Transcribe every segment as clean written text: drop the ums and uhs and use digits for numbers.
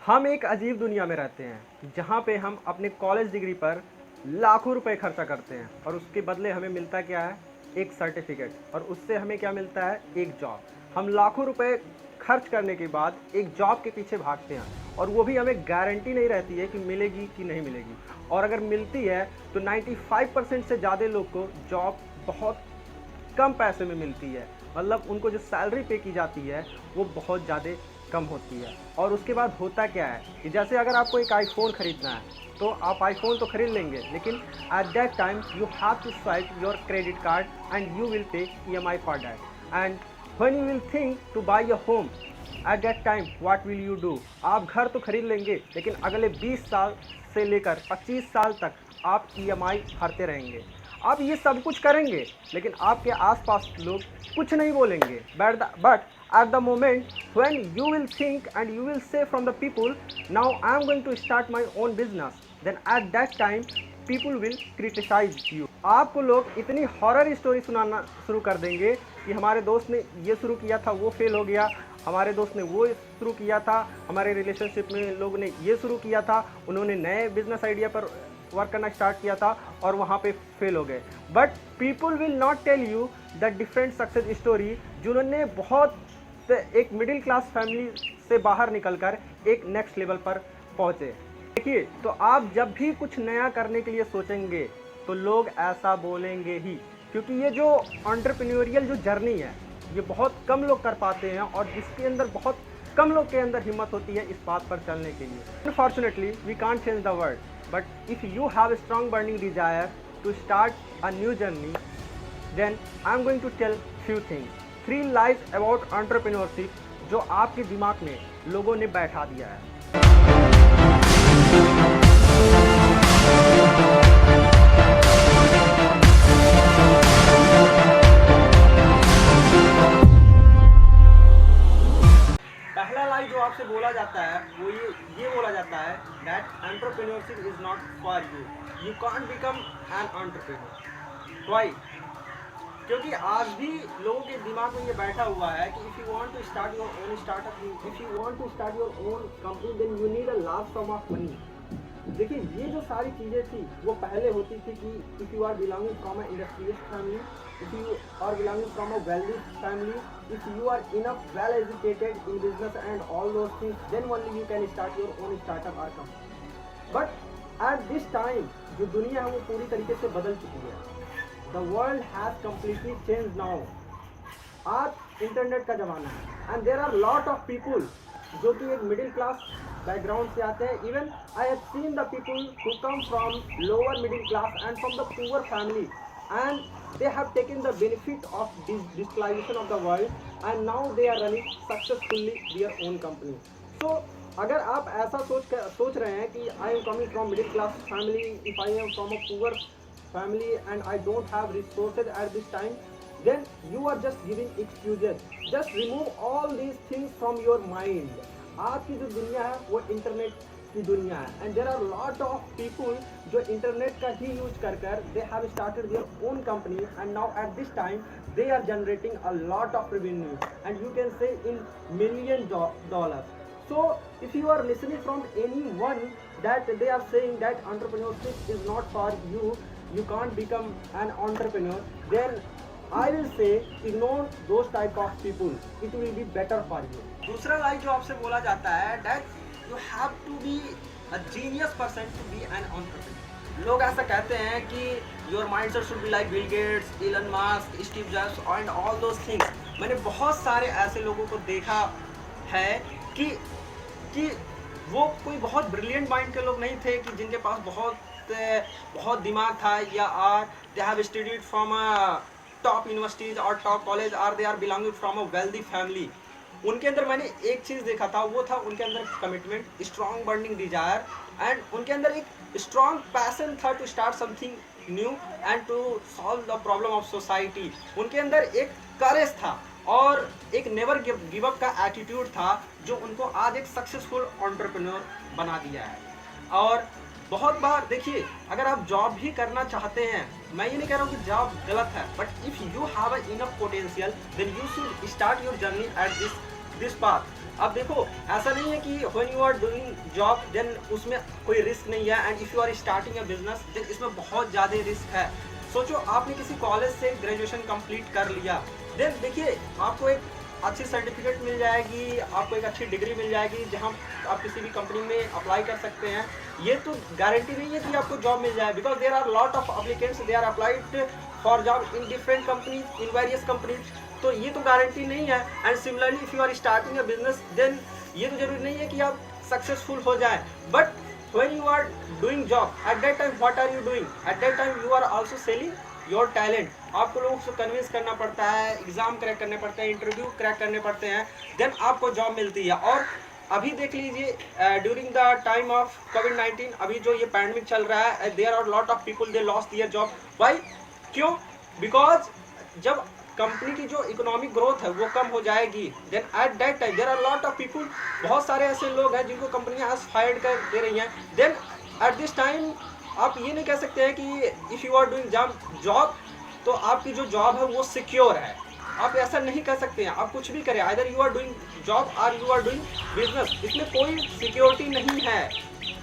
हम एक अजीब दुनिया में रहते हैं जहाँ पे हम अपने कॉलेज डिग्री पर लाखों रुपए खर्चा करते हैं और उसके बदले हमें मिलता क्या है? एक सर्टिफिकेट। और उससे हमें क्या मिलता है? एक जॉब। हम लाखों रुपए खर्च करने के बाद एक जॉब के पीछे भागते हैं और वो भी हमें गारंटी नहीं रहती है कि मिलेगी कि नहीं मिलेगी। और अगर मिलती है तो 95% से ज़्यादा लोग को जॉब बहुत कम पैसे में मिलती है। मतलब उनको जो सैलरी पे की जाती है वो बहुत ज़्यादा कम होती है। और उसके बाद होता क्या है कि जैसे अगर आपको एक आईफोन ख़रीदना है तो आप आईफोन तो खरीद लेंगे, लेकिन at that time you have to swipe your credit card and you will pay EMI for that. And when you will think to buy a home, at that time what will you do? आप घर तो खरीद लेंगे, लेकिन अगले 20 साल से लेकर 25 साल तक आप EMI भरते रहेंगे। आप ये सब कुछ करेंगे, लेकिन आपके आसपास लोग कुछ नहीं बोलेंगे। But at the moment when you will think and you will say from the people, now I am going to start my own business, then at that time people will criticize you। आपको लोग इतनी horror story सुनाना शुरू कर देंगे कि हमारे दोस्त ने ये शुरू किया था, वो फेल हो गया, हमारे दोस्त ने वो शुरू किया था, हमारे रिलेशनशिप में लोग ने ये शुरू किया था, उन्होंने नए बिजनेस आइडिया पर वर्क करना स्टार्ट किया था और वहाँ पे फेल हो गए। But people will not tell you the different success story जिन्होंने बहुत एक मिडिल क्लास फैमिली से बाहर निकलकर एक नेक्स्ट लेवल पर पहुँचे। देखिए, तो आप जब भी कुछ नया करने के लिए सोचेंगे तो लोग ऐसा बोलेंगे ही, क्योंकि ये जो एंटरप्रेन्योरियल जो जर्नी है ये बहुत कम लोग कर पाते हैं और जिसके अंदर बहुत कम लोग के अंदर हिम्मत होती है इस बात पर चलने के लिए। Unfortunately we can't change the world, but if you have a strong burning desire to start a new journey, then I am going to tell few things, 3 lies about entrepreneurship जो आपके दिमाग में लोगों ने बैठा दिया है। पहला लाई जो आपसे बोला जाता है वो ये बोला जाता है that entrepreneurship is not for you, you can't become an entrepreneur. Why? क्योंकि आज भी लोगों के दिमाग में ये बैठा हुआ है कि if you want to start your own startup, if you want to start your own company, then you need a large sum of money. देखिए, ये जो सारी चीज़ें थी वो पहले होती थी कि if you are belonging from a industrialist family, if you are belonging from a wealthy family, if you are enough well educated in business and all those things, then only you can start your own startup or company. But at this time जो दुनिया है वो पूरी तरीके से बदल चुकी है। The world has completely change now. आज इंटरनेट का ज़माना है and there are lot of people जो कि एक मिडिल क्लास बैकग्राउंड से आते हैं। Even I have seen the people who come from lower middle class and from the poor family, and they have taken the benefit of this digitalization of the world and now they are running successfully their own company। So अगर आप ऐसा सोच रहे हैं कि I am coming from middle class family, if I am from a poor family and I don't have resources at this time, then you are just giving excuses। just remove all these things from your mind। आज की जो दुनिया है वो internet की दुनिया है and there are lot of people जो इंटरनेट का ही यूज कर they have started their own company and now at this time they are generating a lot of revenue and you can say in million dollar. So if you are listening from anyone that they are saying that entrepreneurship is not for you, you can't become an entrepreneur, then I will say ignore those type of people, it will be better for you। दूसरा लाई जो आपसे बोला जाता है that you have to be a genius person to be an entrepreneur। लोग ऐसा कहते हैं कि your mindset should be like Bill Gates, Elon Musk, Steve Jobs and all those things। मैंने बहुत सारे ऐसे लोगों को देखा है कि वो कोई बहुत ब्रिलियंट माइंड के लोग नहीं थे कि जिनके पास बहुत दिमाग था, या are they have studied from a top universities और टॉप कॉलेज, और they are belonging from a wealthy family. उनके अंदर मैंने एक चीज़ देखा था, वो था उनके अंदर commitment, strong burning desire and उनके अंदर एक स्ट्रॉन्ग पैशन था to start something new and to solve the problem of society. उनके अंदर एक करेज था और एक नेवर गिव अप का एटीट्यूड था जो उनको आज एक सक्सेसफुल एंटरप्रेन्योर बना दिया है। और बहुत बार देखिए, अगर आप जॉब भी करना चाहते हैं, मैं ये नहीं कह रहा हूँ कि जॉब गलत है, but if you have a enough potential then you should start your journey at this path. अब देखो ऐसा नहीं है कि when you are doing job देन उसमें कोई रिस्क नहीं है, and if you are starting a business देन इसमें बहुत ज़्यादा रिस्क है। सोचो आपने किसी कॉलेज से ग्रेजुएशन कंप्लीट कर लिया, देन देखिए आपको एक अच्छी सर्टिफिकेट मिल जाएगी, आपको एक अच्छी डिग्री मिल जाएगी जहां आप किसी भी कंपनी में अप्लाई कर सकते हैं। ये तो गारंटी नहीं है कि आपको जॉब मिल जाए, because there are lot of applicants, they are applied for job in different companies, in various companies. तो ये तो गारंटी नहीं है। And similarly if you are starting a business देन ये तो जरूरी नहीं है कि आप सक्सेसफुल हो जाए, but when you are doing job at that time what are you doing? At that time you are also selling your talent. आपको लोगों को कन्विंस करना पड़ता है, एग्जाम क्रैक करने पड़ते हैं, इंटरव्यू क्रैक करने पड़ते हैं, देन आपको जॉब मिलती है। और अभी देख लीजिए ड्यूरिंग द टाइम ऑफ कोविड-19, अभी जो ये पैंडमिक चल रहा है, there are lot of people they lost their job. Why? क्यों? बिकॉज जब कंपनी की जो इकोनॉमिक ग्रोथ है वो कम हो जाएगी, then at that time there are lot of people, बहुत सारे ऐसे लोग हैं जिनको कंपनियां आज फायर्ड कर दे रही हैं। देन एट दिस टाइम आप ये नहीं कह सकते हैं कि if you are doing job तो आपकी जो जॉब है वो सिक्योर है। आप ऐसा नहीं कह सकते हैं। आप कुछ भी करें, either you are doing job और यू आर डूइंग बिजनेस, इसमें कोई सिक्योरिटी नहीं है।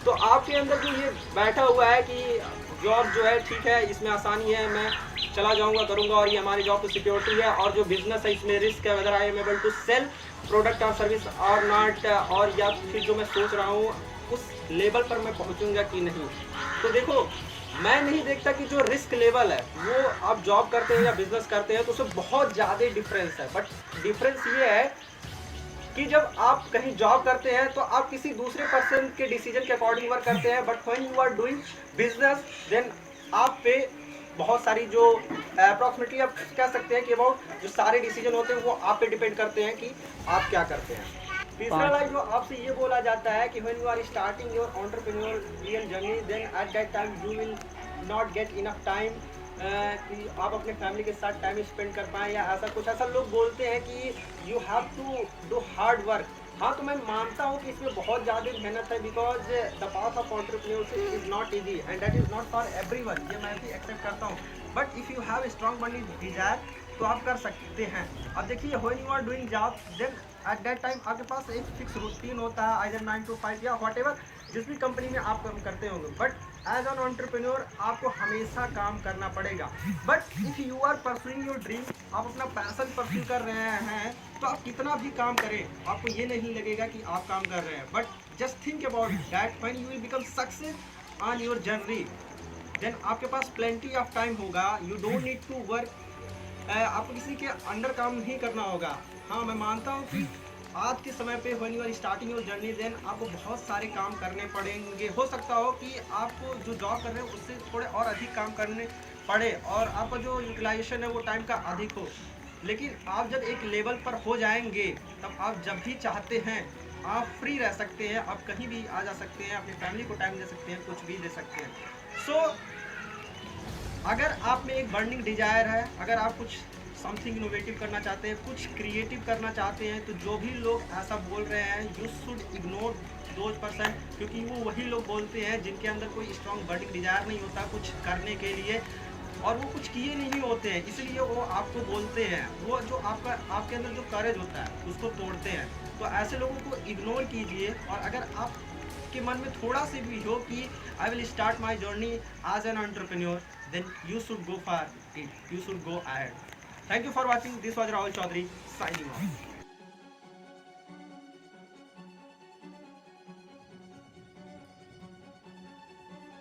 तो आपके अंदर जो ये बैठा हुआ है कि जॉब जो है ठीक है, इसमें आसानी है, मैं चला जाऊंगा करूंगा और ये हमारी जॉब की सिक्योरिटी है, और जो बिजनेस है इसमें रिस्क है, whether I am able to sell product और सर्विस और नॉट, और या फिर जो मैं सोच रहा हूँ उस लेवल पर मैं पहुँचूंगा कि नहीं। तो देखो मैं नहीं देखता कि जो रिस्क लेवल है वो आप जॉब करते हैं या बिजनेस करते हैं तो उसमें बहुत ज़्यादा डिफरेंस है। बट डिफरेंस ये है कि जब आप कहीं जॉब करते हैं तो आप किसी दूसरे पर्सन के डिसीजन के अकॉर्डिंग वर्क करते हैं, but when you are doing business then आप पे बहुत सारी जो अप्रॉक्सीमेटली आप कह सकते हैं कि अबाउट जो सारे डिसीजन होते हैं वो आप पे डिपेंड करते हैं कि आप क्या करते हैं। तीसरा लाइन जो आपसे ये बोला जाता है कि when you are starting your entrepreneurial journey then at that time you will not get enough time कि आप अपने फैमिली के साथ टाइम स्पेंड कर पाएँ, या ऐसा लोग बोलते हैं कि you have to do hard work. हाँ, तो मैं मानता हूँ कि इसमें बहुत ज़्यादा मेहनत है, because the path of entrepreneurship is not easy and that is not for everyone, ये मैं भी एक्सेप्ट करता हूँ। But if you have strong burning desire तो आप कर सकते हैं। अब देखिए when you are doing job then at that time आपके पास एक फिक्स रूटीन होता है, आइदर 9 to 5 या व्हाटएवर जिस भी कंपनी में आप काम करते होंगे। बट एज एन एंटरप्रेन्योर आपको हमेशा काम करना पड़ेगा। But if you are pursuing your dream, आप अपना पैशन परस्यू कर रहे हैं, तो आप कितना भी काम करें आपको ये नहीं लगेगा कि आप काम कर रहे हैं। But just think about that when you will become success on your journey then आपके पास प्लेंटी ऑफ टाइम होगा, you don't need to work, आपको किसी के अंडर काम नहीं करना होगा। हाँ, मैं मानता हूँ कि आज के समय पे when you are starting your journey then आपको बहुत सारे काम करने पड़ेंगे। हो सकता हो कि आपको जो जॉब कर रहे हो उससे थोड़े और अधिक काम करने पड़े और आपका जो यूटिलाइजेशन है वो टाइम का अधिक हो, लेकिन आप जब एक लेवल पर हो जाएंगे तब आप जब भी चाहते हैं आप फ्री रह सकते हैं, आप कहीं भी आ जा सकते हैं, अपनी फैमिली को टाइम दे सकते हैं, कुछ भी दे सकते हैं। सो अगर आप में एक बर्निंग डिजायर है, अगर आप कुछ समथिंग इनोवेटिव करना चाहते हैं, कुछ क्रिएटिव करना चाहते हैं, तो जो भी लोग ऐसा बोल रहे हैं you should ignore those person, क्योंकि वो वही लोग बोलते हैं जिनके अंदर कोई स्ट्रॉन्ग बर्निंग डिजायर नहीं होता कुछ करने के लिए, और वो कुछ किए नहीं होते हैं, इसलिए वो आपको बोलते हैं। वो जो आपके अंदर जो करेज होता है उसको तोड़ते हैं। तो ऐसे लोगों को इग्नोर कीजिए, और अगर आप के मन में थोड़ा सी भी हो कि I will start my journey as an entrepreneur then you should go for it, you should go ahead. Thank you for watching. This was Rahul Chaudhary signing off.